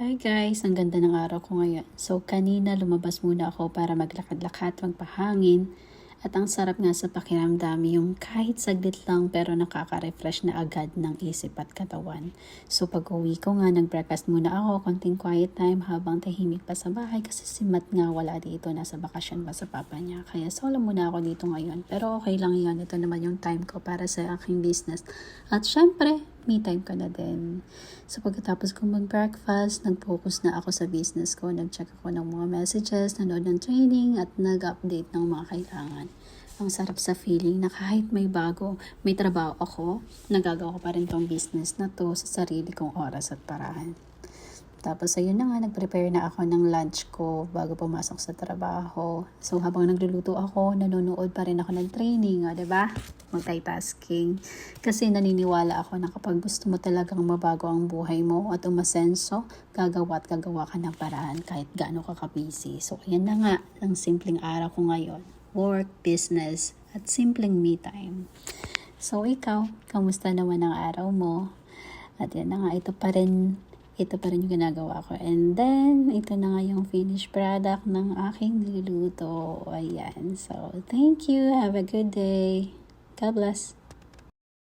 Hi guys, ang ganda ng araw ko ngayon. So kanina lumabas muna ako para maglakad-lakad, magpahangin. At ang sarap nga sa pakiramdam yung kahit saglit lang pero nakaka-refresh na agad ng isip at katawan. So pag uwi ko nga, nag-breakfast muna ako, konting quiet time habang tahimik pa sa bahay kasi si Matt nga wala dito, nasa bakasyon pa sa papa niya. Kaya solo muna ako dito ngayon. Pero okay lang yan, ito naman yung time ko para sa aking business. At syempre, me time ko na din. So pagkatapos kong mag-breakfast, nag-focus na ako sa business ko. Nag-check ako ng mga messages, nanood ng training, at nag-update ng mga kailangan. Ang sarap sa feeling na kahit may trabaho ako, nagagawa ko pa rin tong business na to sa sarili kong oras at paraan. Tapos ayun na nga, nag-prepare na ako ng lunch ko bago pumasok sa trabaho. So habang nagluluto ako, nanonood pa rin ako ng training, diba? Multitasking. Kasi naniniwala ako na kapag gusto mo talagang mabago ang buhay mo at umasenso, gagawa at gagawa ka ng paraan kahit gaano ka ka-busy. So ayan na nga, ang simpleng araw ko ngayon. Work, business, at simpleng me time. So ikaw, kamusta naman ang araw mo? At yan na nga, ito pa rin yung ginagawa ko. And then, ito na nga yung finished product ng aking niluluto. Ayan. So, thank you. Have a good day. God bless.